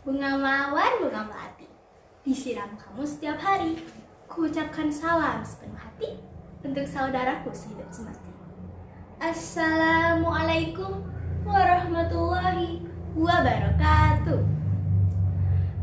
Bunga mawar, bunga melati, disiram kamu setiap hari. Kuucapkan salam sepenuh hati untuk saudaraku sehidup semati. Assalamualaikum warahmatullahi wabarakatuh.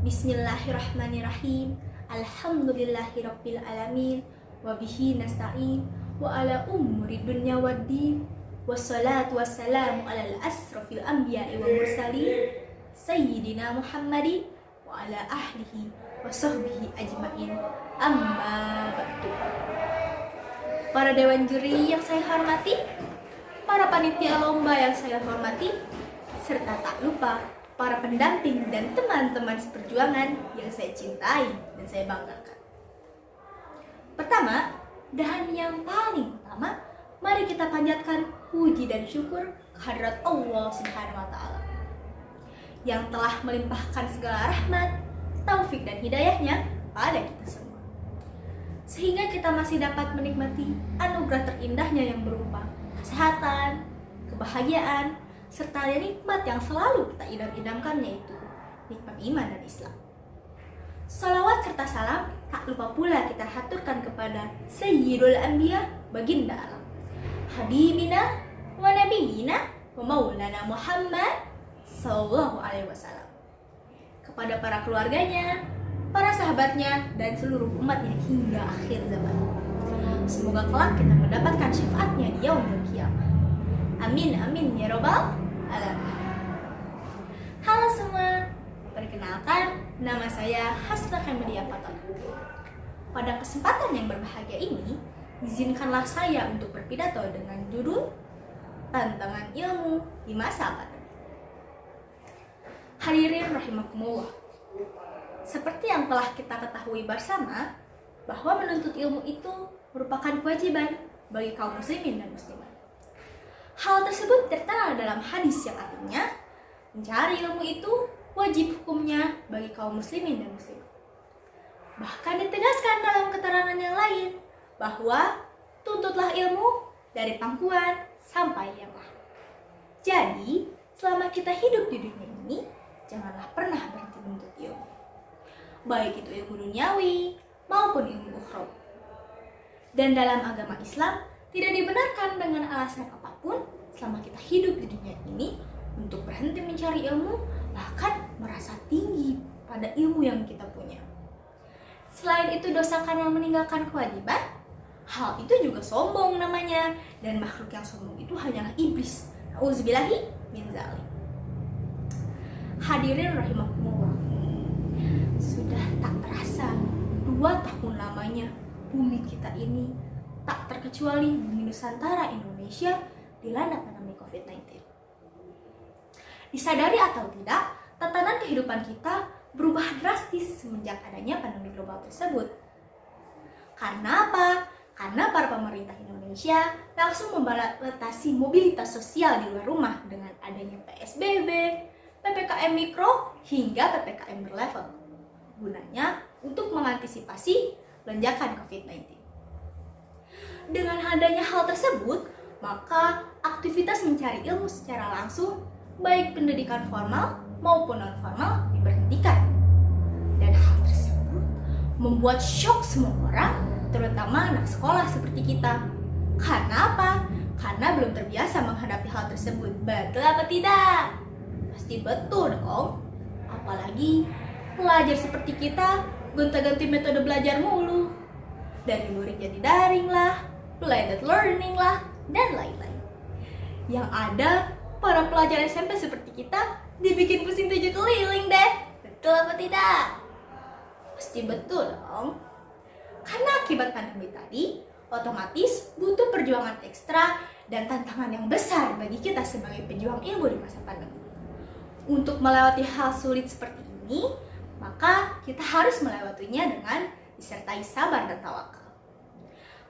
Bismillahirrahmanirrahim. Alhamdulillahirabbil alamin. Wabihi nasta'in wa ala umuri dunya waddin. Wassalatu wassalamu alal asrafil anbiya'i wa mursalin Sayyidina Muhammadin wa ala ahlihi wa sahbihi ajma'in. Amma ba'du. Para dewan juri yang saya hormati, para panitia lomba yang saya hormati, serta tak lupa para pendamping dan teman-teman seperjuangan yang saya cintai dan saya banggakan. Pertama, dan yang paling utama, mari kita panjatkan puji dan syukur kehadirat Allah Subhanahu wa Ta'ala yang telah melimpahkan segala rahmat, taufik dan hidayahnya pada kita semua, sehingga kita masih dapat menikmati anugerah terindahnya yang berupa kesehatan, kebahagiaan, serta nikmat yang selalu kita idam-idamkan, yaitu nikmat iman dan Islam. Salawat serta salam tak lupa pula kita haturkan kepada Sayyidul Anbiya, baginda alam, Habibina wa Nabiyina wa Maulana Muhammad Sallallahu Alaihi Wasallam, kepada para keluarganya, para sahabatnya, dan seluruh umatnya hingga akhir zaman. Semoga kelak kita mendapatkan syafaatnya di yaumil qiyamah. Amin amin ya robbal alamin. Halo semua, perkenalkan, nama saya Hasna Kamadia Fatona. Pada kesempatan yang berbahagia ini, izinkanlah saya untuk berpidato dengan judul Tantangan Ilmu di Masa Pandemi. Hadirin rahimakumullah. Seperti yang telah kita ketahui bersama, bahwa menuntut ilmu itu merupakan kewajiban bagi kaum muslimin dan muslimat. Hal tersebut tertera dalam hadis yang artinya, mencari ilmu itu wajib hukumnya bagi kaum muslimin dan muslimat. Bahkan ditegaskan dalam keterangan yang lain, bahwa tuntutlah ilmu dari pangkuan sampai liang. Jadi, selama kita hidup di dunia ini, janganlah pernah berhenti menuntut ilmu, baik itu ilmu duniawi maupun ilmu ukhrawi. Dan dalam agama Islam tidak dibenarkan dengan alasan apapun selama kita hidup di dunia ini untuk berhenti mencari ilmu, bahkan merasa tinggi pada ilmu yang kita punya. Selain itu, dosa karena meninggalkan kewajiban, hal itu juga sombong namanya, dan makhluk yang sombong itu hanyalah iblis. Auzubillahi min dzalik. Hadirin rahimakumullah, sudah tak terasa 2 tahun lamanya bumi kita ini, tak terkecuali bumi Nusantara Indonesia, dilanda pandemi COVID-19. Disadari atau tidak, tatanan kehidupan kita berubah drastis semenjak adanya pandemi global tersebut. Karena apa? Karena para pemerintah Indonesia langsung membatasi mobilitas sosial di luar rumah dengan adanya PSBB, PPKM Mikro, hingga PPKM berlevel, gunanya untuk mengantisipasi lonjakan COVID-19. Dengan adanya hal tersebut, maka aktivitas mencari ilmu secara langsung, baik pendidikan formal maupun non-formal, diberhentikan. Dan hal tersebut membuat syok semua orang, terutama anak sekolah seperti kita. Karena apa? Karena belum terbiasa menghadapi hal tersebut. Betul apa tidak? Pasti betul dong. Apalagi pelajar seperti kita gonta-ganti metode belajar mulu. Dari luring jadi daring lah, blended learning lah, dan lain-lain. Yang ada, para pelajar SMP seperti kita dibikin pusing 7 keliling deh. Betul apa tidak? Pasti betul dong. Karena akibat pandemi tadi, otomatis butuh perjuangan ekstra dan tantangan yang besar bagi kita sebagai pejuang ilmu di masa pandemi. Untuk melewati hal sulit seperti ini, maka kita harus melewatinya dengan disertai sabar dan tawakal.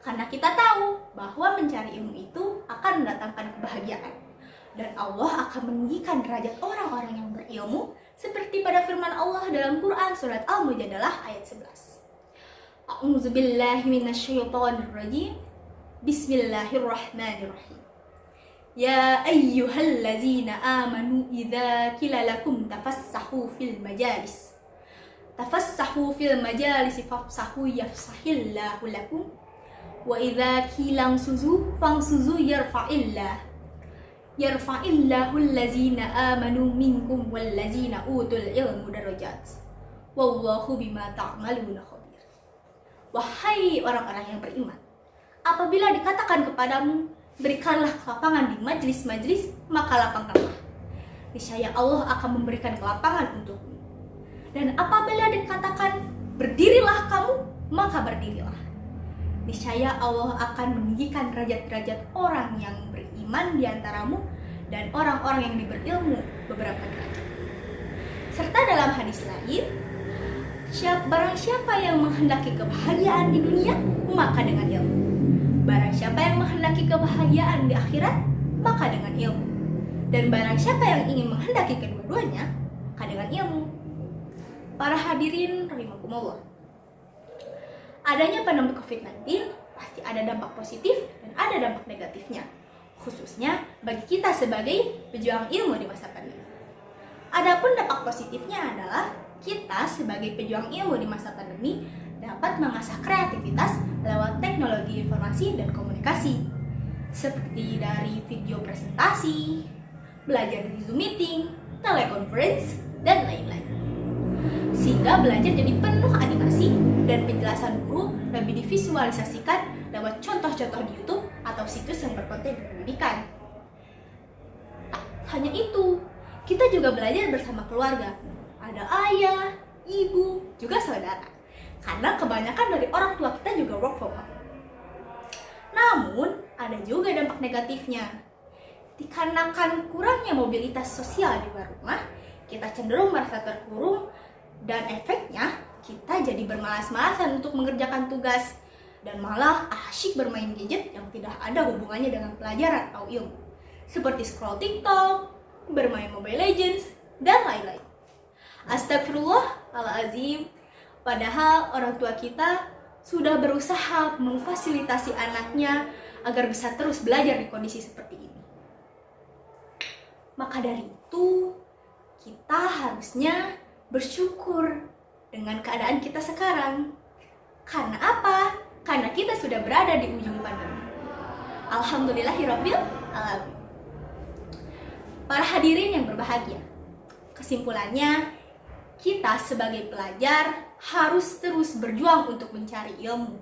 Karena kita tahu bahwa mencari ilmu itu akan mendatangkan kebahagiaan, dan Allah akan meninggikan derajat orang-orang yang berilmu, seperti pada firman Allah dalam Quran surat Al-Mujadalah ayat 11. A'udzubillahi minasyaitonirrajim. Bismillahirrahmanirrahim. Ya ayyuhallazina amanu idza qila lakum tafassahu fil majalis. Tafassahu fil majalis fafsahu yafsahillahu lakum. Wa idza qila fangsuzu yarfa'illahu allazina amanu minkum wallazina utul ilmu darajat. Wallahu bima ta'maluna khabir. Wahai orang-orang yang beriman, apabila dikatakan kepadamu, berikanlah kelapangan di majlis-majlis, maka lapangkanlah. Niscaya Allah akan memberikan kelapangan untukmu. Dan apabila dikatakan, berdirilah kamu, maka berdirilah. Niscaya Allah akan meninggikan derajat-derajat orang yang beriman di antaramu dan orang-orang yang berilmu beberapa derajat. Serta dalam hadis lain, barang siapa yang menghendaki kebahagiaan di dunia, maka dengan ilmu. Barang siapa yang menghendaki kebahagiaan di akhirat, maka dengan ilmu. Dan barang siapa yang ingin menghendaki kedua-duanya, maka dengan ilmu. Para hadirin rahimakumullah. Adanya pandemi COVID-19 pasti ada dampak positif dan ada dampak negatifnya, khususnya bagi kita sebagai pejuang ilmu di masa pandemi. Adapun dampak positifnya adalah kita sebagai pejuang ilmu di masa pandemi dapat mengasah kreativitas lewat teknologi informasi dan komunikasi, seperti dari video presentasi, belajar di Zoom meeting, teleconference, dan lain-lain. Sehingga belajar jadi penuh animasi dan penjelasan guru lebih divisualisasikan lewat contoh-contoh di YouTube atau situs yang berkonten pendidikan. Tak hanya itu, kita juga belajar bersama keluarga. Ada ayah, ibu, juga saudara. Karena kebanyakan dari orang tua kita juga work from home. Namun, ada juga dampak negatifnya. Dikarenakan kurangnya mobilitas sosial di luar rumah, kita cenderung merasa terkurung dan efeknya kita jadi bermalas-malasan untuk mengerjakan tugas dan malah asyik bermain gadget yang tidak ada hubungannya dengan pelajaran atau ilmu, seperti scroll TikTok, bermain Mobile Legends, dan lain-lain. Astagfirullahaladzim. Padahal orang tua kita sudah berusaha memfasilitasi anaknya agar bisa terus belajar di kondisi seperti ini. Maka dari itu, kita harusnya bersyukur dengan keadaan kita sekarang. Karena apa? Karena kita sudah berada di ujung pandemi. Alhamdulillahirabbil alamin. Para hadirin yang berbahagia, kesimpulannya, kita sebagai pelajar harus terus berjuang untuk mencari ilmu,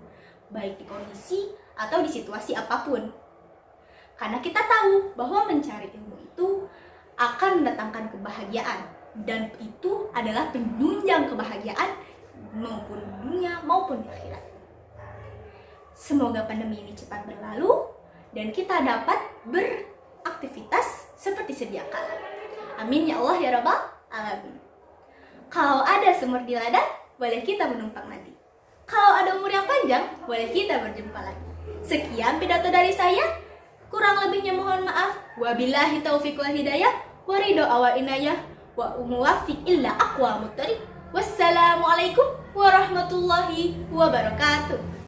baik di kondisi atau di situasi apapun. Karena kita tahu bahwa mencari ilmu itu akan mendatangkan kebahagiaan, dan itu adalah penunjang kebahagiaan maupun di dunia maupun di akhirat. Semoga pandemi ini cepat berlalu dan kita dapat beraktivitas seperti sedia kala. Amin ya Allah ya Rabbal alamin. Kalau ada semut di ladang, boleh kita menumpang nanti. Kalau ada umur yang panjang, boleh kita berjumpa lagi. Sekian pidato dari saya. Kurang lebihnya mohon maaf. Wabillahi taufiq wal hidayah. Waridho awal inayah. Wa umuwafiq illa aqwa mutari. Wassalamualaikum warahmatullahi wabarakatuh.